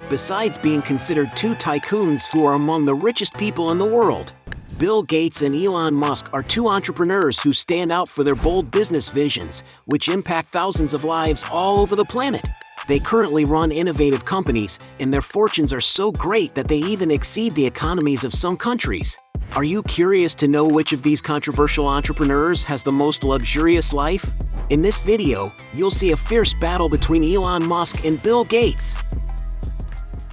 besides being considered two tycoons who are among the richest people in the world. Bill Gates and Elon Musk are two entrepreneurs who stand out for their bold business visions, which impact thousands of lives all over the planet. They currently run innovative companies, and their fortunes are so great that they even exceed the economies of some countries. Are you curious to know which of these controversial entrepreneurs has the most luxurious life? In this video, you'll see a fierce battle between Elon Musk and Bill Gates.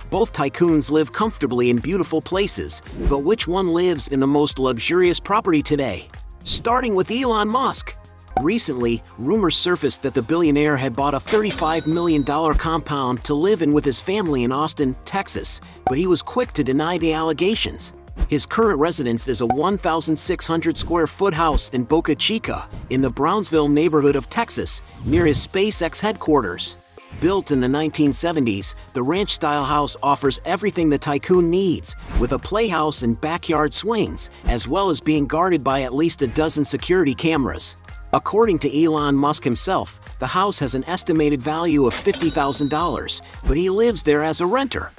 Both tycoons live comfortably in beautiful places, but which one lives in the most luxurious property today? Starting with Elon Musk. Recently, rumors surfaced that the billionaire had bought a $35 million compound to live in with his family in Austin, Texas, but he was quick to deny the allegations. His current residence is a 1,600 square foot house in Boca Chica, in the Brownsville neighborhood of Texas, near his SpaceX headquarters. Built in the 1970s, the ranch-style house offers everything the tycoon needs, with a playhouse and backyard swings, as well as being guarded by at least a dozen security cameras. According to Elon Musk himself, the house has an estimated value of $50,000, but he lives there as a renter.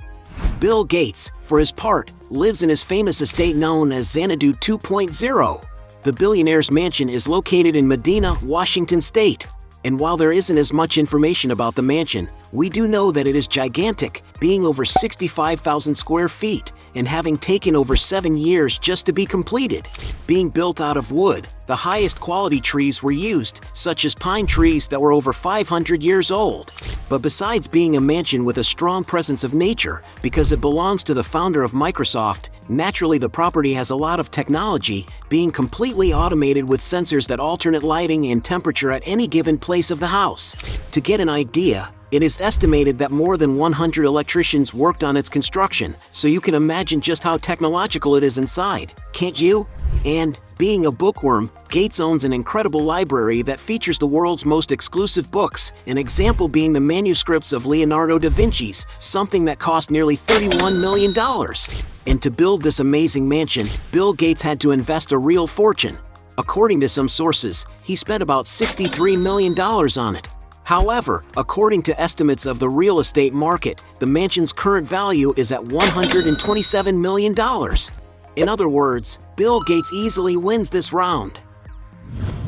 Bill Gates, for his part, lives in his famous estate known as Xanadu 2.0. The billionaire's mansion is located in Medina, Washington state. And while there isn't as much information about the mansion, we do know that it is gigantic, being over 65,000 square feet, and having taken over 7 years just to be completed. Being built out of wood, the highest quality trees were used, such as pine trees that were over 500 years old. But besides being a mansion with a strong presence of nature, because it belongs to the founder of Microsoft, naturally the property has a lot of technology, being completely automated with sensors that alternate lighting and temperature at any given place of the house. To get an idea, it is estimated that more than 100 electricians worked on its construction, so you can imagine just how technological it is inside, can't you? And, being a bookworm, Gates owns an incredible library that features the world's most exclusive books, an example being the manuscripts of Leonardo da Vinci's, something that cost nearly $31 million. And to build this amazing mansion, Bill Gates had to invest a real fortune. According to some sources, he spent about $63 million on it. However, according to estimates of the real estate market, the mansion's current value is at $127 million. In other words, Bill Gates easily wins this round.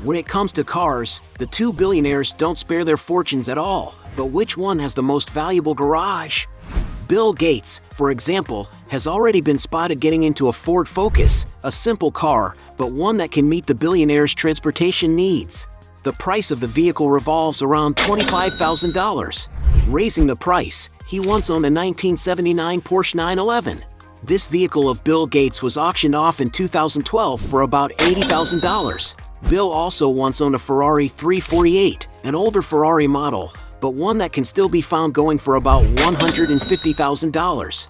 When it comes to cars, the two billionaires don't spare their fortunes at all, but which one has the most valuable garage? Bill Gates, for example, has already been spotted getting into a Ford Focus, a simple car, but one that can meet the billionaire's transportation needs. The price of the vehicle revolves around $25,000. Raising the price, he once owned a 1979 Porsche 911. This vehicle of Bill Gates was auctioned off in 2012 for about $80,000. Bill also once owned a Ferrari 348, an older Ferrari model, but one that can still be found going for about $150,000.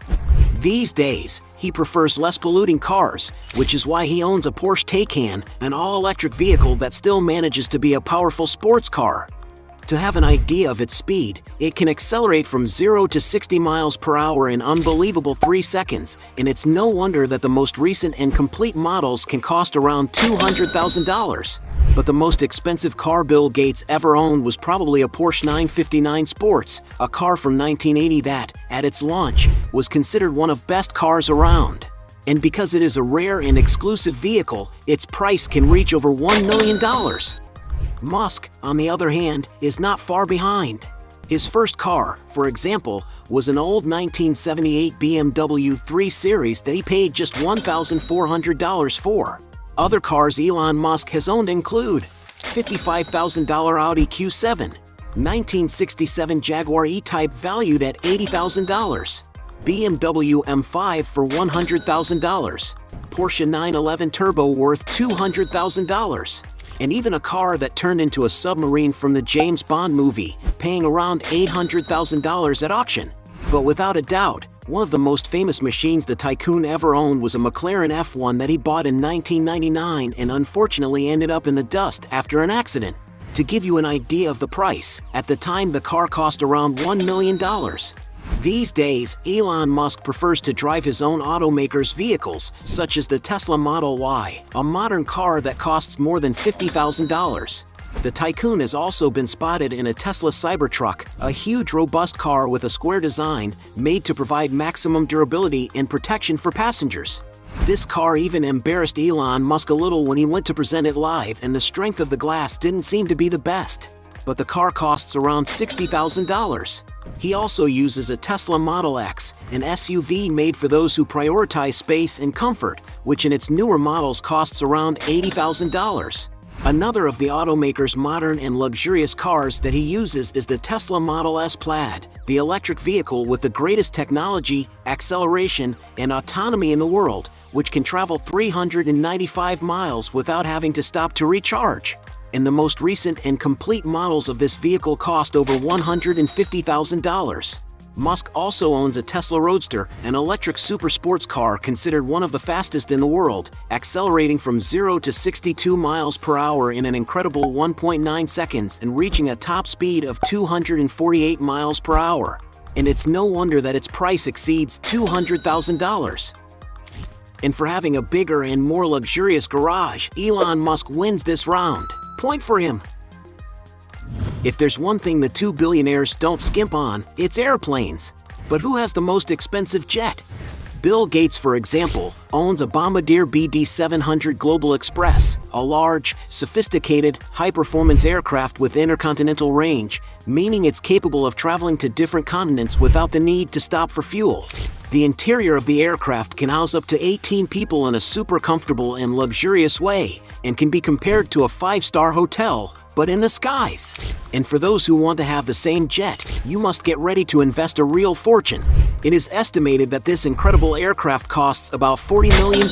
These days, he prefers less polluting cars, which is why he owns a Porsche Taycan, an all-electric vehicle that still manages to be a powerful sports car. To have an idea of its speed, it can accelerate from 0 to 60 miles per hour in unbelievable 3 seconds, and it's no wonder that the most recent and complete models can cost around $200,000. But the most expensive car Bill Gates ever owned was probably a Porsche 959 Sports, a car from 1980 that, at its launch, was considered one of best cars around. And because it is a rare and exclusive vehicle, its price can reach over $1 million. Musk, on the other hand, is not far behind. His first car, for example, was an old 1978 BMW 3 Series that he paid just $1,400 for. Other cars Elon Musk has owned include $55,000 Audi Q7, 1967 Jaguar E-Type valued at $80,000, BMW M5 for $100,000, Porsche 911 Turbo worth $200,000, and even a car that turned into a submarine from the James Bond movie, paying around $800,000 at auction. But without a doubt, one of the most famous machines the tycoon ever owned was a McLaren F1 that he bought in 1999 and unfortunately ended up in the dust after an accident. To give you an idea of the price, at the time the car cost around $1 million. These days, Elon Musk prefers to drive his own automaker's vehicles, such as the Tesla Model Y, a modern car that costs more than $50,000. The tycoon has also been spotted in a Tesla Cybertruck, a huge robust car with a square design, made to provide maximum durability and protection for passengers. This car even embarrassed Elon Musk a little when he went to present it live, and the strength of the glass didn't seem to be the best. But the car costs around $60,000. He also uses a Tesla Model X, an SUV made for those who prioritize space and comfort, which in its newer models costs around $80,000. Another of the automaker's modern and luxurious cars that he uses is the Tesla Model S Plaid, the electric vehicle with the greatest technology, acceleration, and autonomy in the world, which can travel 395 miles without having to stop to recharge. And the most recent and complete models of this vehicle cost over $150,000. Musk also owns a Tesla Roadster, an electric super sports car considered one of the fastest in the world, accelerating from 0 to 62 miles per hour in an incredible 1.9 seconds and reaching a top speed of 248 miles per hour. And it's no wonder that its price exceeds $200,000. And for having a bigger and more luxurious garage, Elon Musk wins this round. Point for him. If there's one thing the two billionaires don't skimp on, it's airplanes. But who has the most expensive jet? Bill Gates, for example, owns a Bombardier BD700 Global Express, a large, sophisticated, high-performance aircraft with intercontinental range, meaning it's capable of traveling to different continents without the need to stop for fuel. The interior of the aircraft can house up to 18 people in a super comfortable and luxurious way, and can be compared to a 5-star hotel, but in the skies. And for those who want to have the same jet, you must get ready to invest a real fortune. It is estimated that this incredible aircraft costs about $40 million.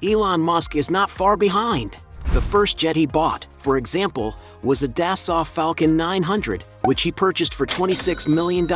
Elon Musk is not far behind. The first jet he bought, for example, was a Dassault Falcon 900, which he purchased for $26 million.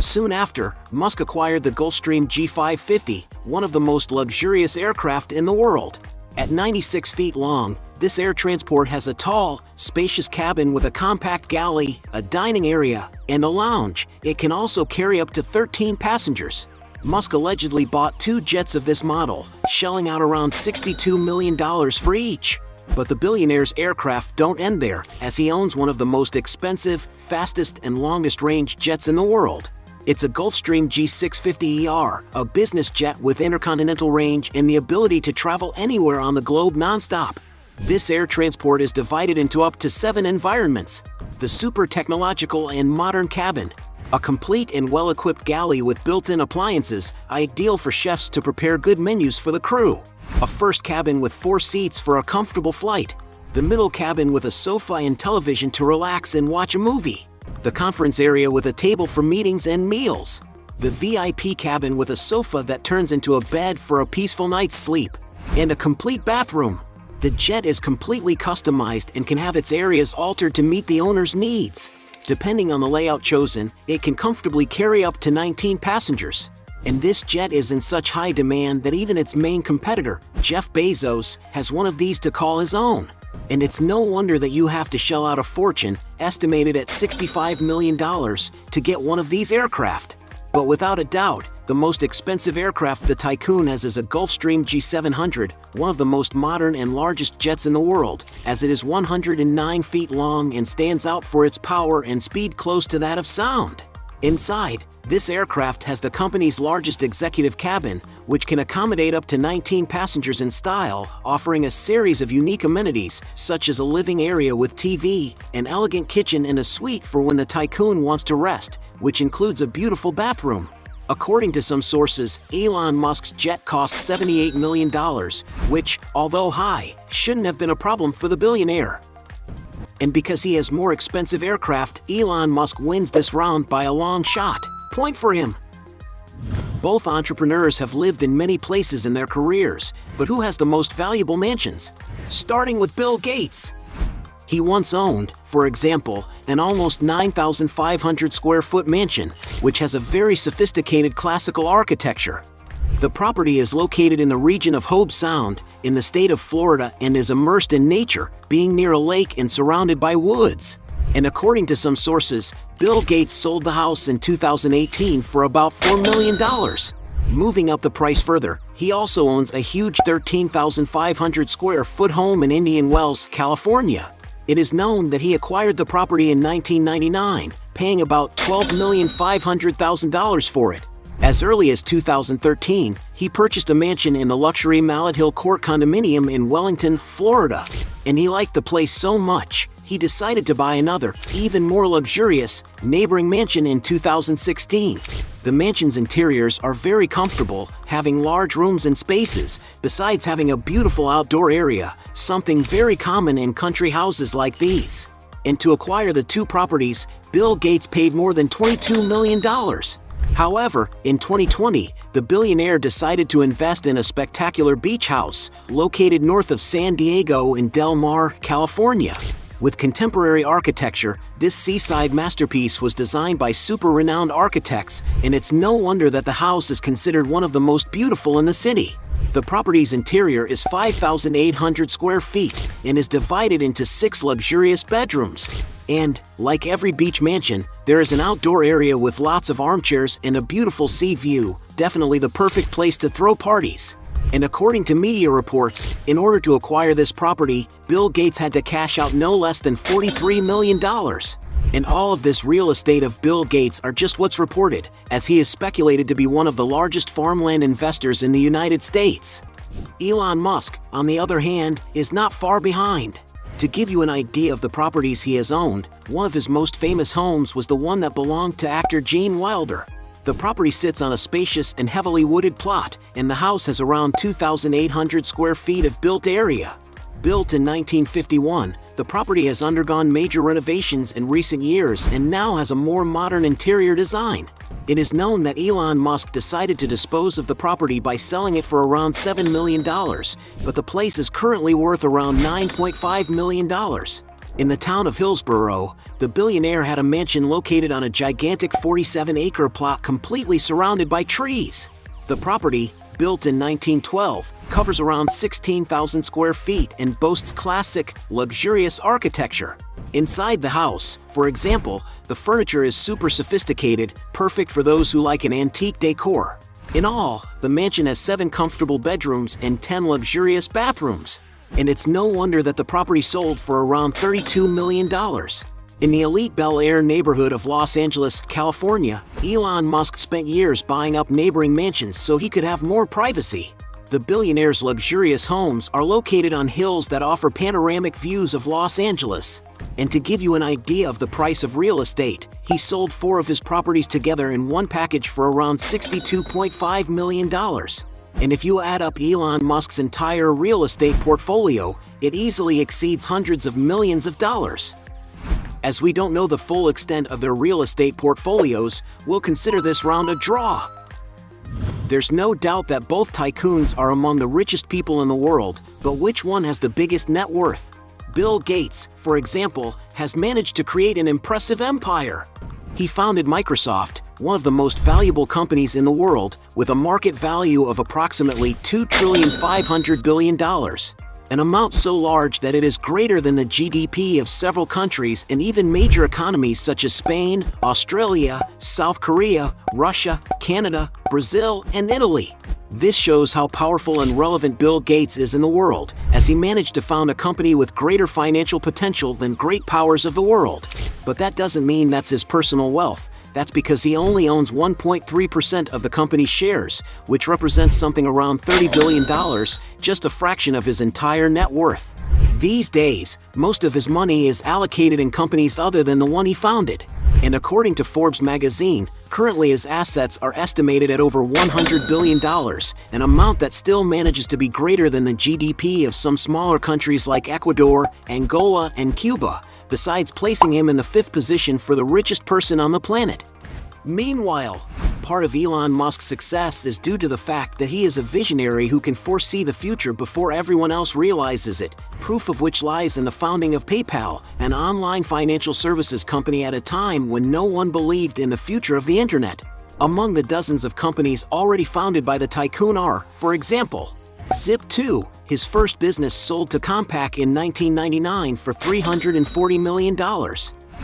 Soon after, Musk acquired the Gulfstream G550, one of the most luxurious aircraft in the world. At 96 feet long, this air transport has a tall, spacious cabin with a compact galley, a dining area, and a lounge. It can also carry up to 13 passengers. Musk allegedly bought 2 jets of this model, shelling out around $62 million for each. But the billionaire's aircraft don't end there, as he owns one of the most expensive, fastest, and longest-range jets in the world. It's a Gulfstream G650ER, a business jet with intercontinental range and the ability to travel anywhere on the globe non-stop. This air transport is divided into up to 7 environments. The super technological and modern cabin, a complete and well-equipped galley with built-in appliances, ideal for chefs to prepare good menus for the crew. A first cabin with 4 seats for a comfortable flight. The middle cabin with a sofa and television to relax and watch a movie. The conference area with a table for meetings and meals. The VIP cabin with a sofa that turns into a bed for a peaceful night's sleep. And a complete bathroom. The jet is completely customized and can have its areas altered to meet the owner's needs. Depending on the layout chosen, it can comfortably carry up to 19 passengers. And this jet is in such high demand that even its main competitor, Jeff Bezos, has one of these to call his own. And it's no wonder that you have to shell out a fortune, estimated at $65 million, to get one of these aircraft. But without a doubt, the most expensive aircraft the tycoon has is a Gulfstream G700, one of the most modern and largest jets in the world, as it is 109 feet long and stands out for its power and speed close to that of sound. Inside, this aircraft has the company's largest executive cabin, which can accommodate up to 19 passengers in style, offering a series of unique amenities, such as a living area with TV, an elegant kitchen, and a suite for when the tycoon wants to rest, which includes a beautiful bathroom. According to some sources, Elon Musk's jet cost $78 million, which, although high, shouldn't have been a problem for the billionaire. And because he has more expensive aircraft, Elon Musk wins this round by a long shot. Point for him. Both entrepreneurs have lived in many places in their careers, but who has the most valuable mansions? Starting with Bill Gates. He once owned, for example, an almost 9,500 square foot mansion, which has a very sophisticated classical architecture. The property is located in the region of Hobe Sound, in the state of Florida, and is immersed in nature, being near a lake and surrounded by woods. And according to some sources, Bill Gates sold the house in 2018 for about $4 million. Moving up the price further, he also owns a huge 13,500 square foot home in Indian Wells, California. It is known that he acquired the property in 1999, paying about $12,500,000 for it. As early as 2013, he purchased a mansion in the luxury Mallet Hill Court condominium in Wellington, Florida. And he liked the place so much, he decided to buy another, even more luxurious, neighboring mansion in 2016. The mansion's interiors are very comfortable, having large rooms and spaces, besides having a beautiful outdoor area, something very common in country houses like these. And to acquire the two properties, Bill Gates paid more than $22 million. However, in 2020, the billionaire decided to invest in a spectacular beach house located north of San Diego in Del Mar, California. With contemporary architecture, this seaside masterpiece was designed by super-renowned architects, and it's no wonder that the house is considered one of the most beautiful in the city. The property's interior is 5,800 square feet and is divided into 6 luxurious bedrooms. And, like every beach mansion, there is an outdoor area with lots of armchairs and a beautiful sea view, definitely the perfect place to throw parties. And according to media reports, in order to acquire this property, Bill Gates had to cash out no less than $43 million. And all of this real estate of Bill Gates are just what's reported, as he is speculated to be one of the largest farmland investors in the United States. Elon Musk, on the other hand, is not far behind. To give you an idea of the properties he has owned, one of his most famous homes was the one that belonged to actor Gene Wilder. The property sits on a spacious and heavily wooded plot, and the house has around 2,800 square feet of built area. Built in 1951, the property has undergone major renovations in recent years and now has a more modern interior design. It is known that Elon Musk decided to dispose of the property by selling it for around $7 million, but the place is currently worth around $9.5 million. In the town of Hillsborough, the billionaire had a mansion located on a gigantic 47-acre plot completely surrounded by trees. The property, built in 1912, covers around 16,000 square feet and boasts classic, luxurious architecture. Inside the house, for example, the furniture is super sophisticated, perfect for those who like an antique decor. In all, the mansion has 7 comfortable bedrooms and 10 luxurious bathrooms. And it's no wonder that the property sold for around $32 million. In the elite Bel Air neighborhood of Los Angeles, California, Elon Musk spent years buying up neighboring mansions so he could have more privacy. The billionaire's luxurious homes are located on hills that offer panoramic views of Los Angeles. And to give you an idea of the price of real estate, he sold 4 of his properties together in one package for around $62.5 million. And if you add up Elon Musk's entire real estate portfolio, it easily exceeds hundreds of millions of dollars. As we don't know the full extent of their real estate portfolios, we'll consider this round a draw. There's no doubt that both tycoons are among the richest people in the world, but which one has the biggest net worth? Bill Gates, for example, has managed to create an impressive empire. He founded Microsoft, one of the most valuable companies in the world, with a market value of approximately $2.5 trillion, an amount so large that it is greater than the GDP of several countries and even major economies such as Spain, Australia, South Korea, Russia, Canada, Brazil, and Italy. This shows how powerful and relevant Bill Gates is in the world, as he managed to found a company with greater financial potential than great powers of the world. But that doesn't mean that's his personal wealth. That's because he only owns 1.3% of the company's shares, which represents something around $30 billion, just a fraction of his entire net worth. These days, most of his money is allocated in companies other than the one he founded. And according to Forbes magazine, currently his assets are estimated at over $100 billion, an amount that still manages to be greater than the GDP of some smaller countries like Ecuador, Angola, and Cuba, besides placing him in the 5th position for the richest person on the planet. Meanwhile, part of Elon Musk's success is due to the fact that he is a visionary who can foresee the future before everyone else realizes it, proof of which lies in the founding of PayPal, an online financial services company at a time when no one believed in the future of the internet. Among the dozens of companies already founded by the tycoon are, for example, Zip2. His first business sold to Compaq in 1999 for $340 million.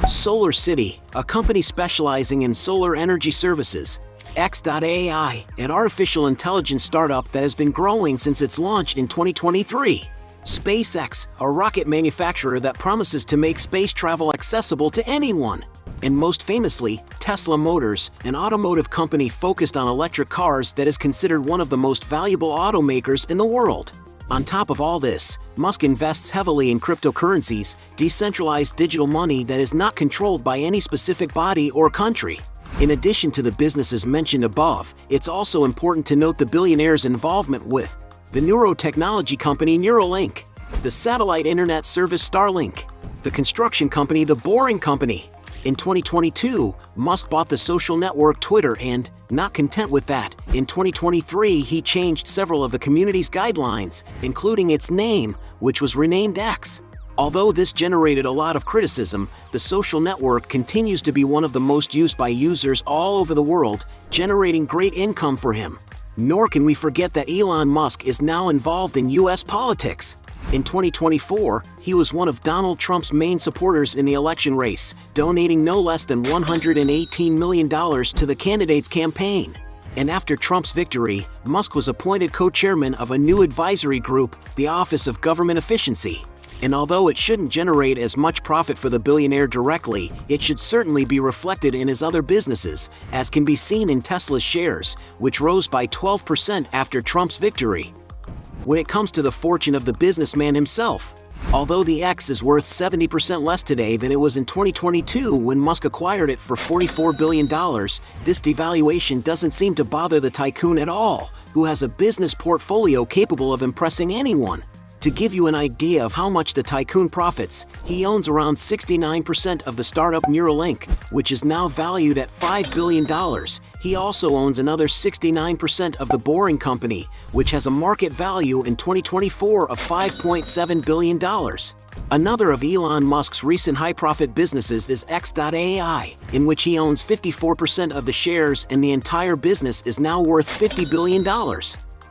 Solar City, a company specializing in solar energy services. X.AI, an artificial intelligence startup that has been growing since its launch in 2023. SpaceX, a rocket manufacturer that promises to make space travel accessible to anyone. And most famously, Tesla Motors, an automotive company focused on electric cars that is considered one of the most valuable automakers in the world. On top of all this, Musk invests heavily in cryptocurrencies, decentralized digital money that is not controlled by any specific body or country. In addition to the businesses mentioned above, it's also important to note the billionaire's involvement with the neurotechnology company Neuralink, the satellite internet service Starlink, the construction company The Boring Company. In 2022, Musk bought the social network Twitter and, not content with that, in 2023 he changed several of the community's guidelines, including its name, which was renamed X. Although this generated a lot of criticism, the social network continues to be one of the most used by users all over the world, generating great income for him. Nor can we forget that Elon Musk is now involved in US politics. In 2024, he was one of Donald Trump's main supporters in the election race, donating no less than $118 million to the candidate's campaign. And after Trump's victory, Musk was appointed co-chairman of a new advisory group, the Office of Government Efficiency. And although it shouldn't generate as much profit for the billionaire directly, it should certainly be reflected in his other businesses, as can be seen in Tesla's shares, which rose by 12% after Trump's victory. When it comes to the fortune of the businessman himself, although the X is worth 70% less today than it was in 2022 when Musk acquired it for $44 billion, this devaluation doesn't seem to bother the tycoon at all, who has a business portfolio capable of impressing anyone. To give you an idea of how much the tycoon profits, he owns around 69% of the startup Neuralink, which is now valued at $5 billion. He also owns another 69% of the Boring Company, which has a market value in 2024 of $5.7 billion. Another of Elon Musk's recent high-profit businesses is X.AI, in which he owns 54% of the shares, and the entire business is now worth $50 billion.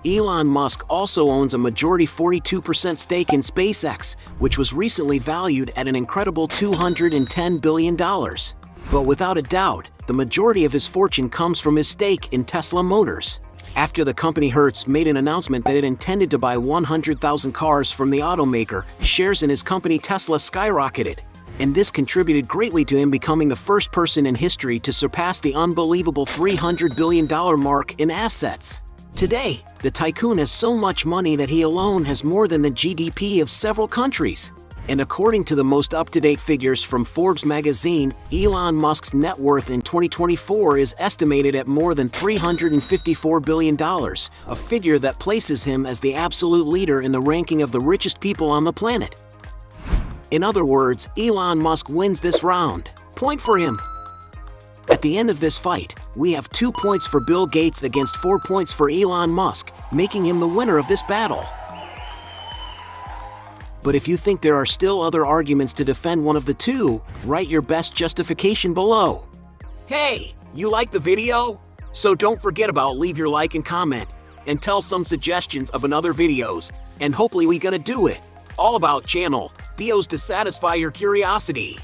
Elon Musk also owns a majority 42% stake in SpaceX, which was recently valued at an incredible $210 billion. But without a doubt, the majority of his fortune comes from his stake in Tesla Motors. After the company Hertz made an announcement that it intended to buy 100,000 cars from the automaker, shares in his company Tesla skyrocketed. And this contributed greatly to him becoming the first person in history to surpass the unbelievable $300 billion mark in assets. Today, the tycoon has so much money that he alone has more than the GDP of several countries. And according to the most up-to-date figures from Forbes magazine, Elon Musk's net worth in 2024 is estimated at more than $354 billion, a figure that places him as the absolute leader in the ranking of the richest people on the planet. In other words, Elon Musk wins this round. Point for him. At the end of this fight, we have 2 points for Bill Gates against 4 points for Elon Musk, making him the winner of this battle. But if you think there are still other arguments to defend one of the two, write your best justification below. Hey, you like the video? So don't forget about leave your like and comment, and tell some suggestions of another videos, and hopefully we gonna do it. All about channel, Dios to satisfy your curiosity.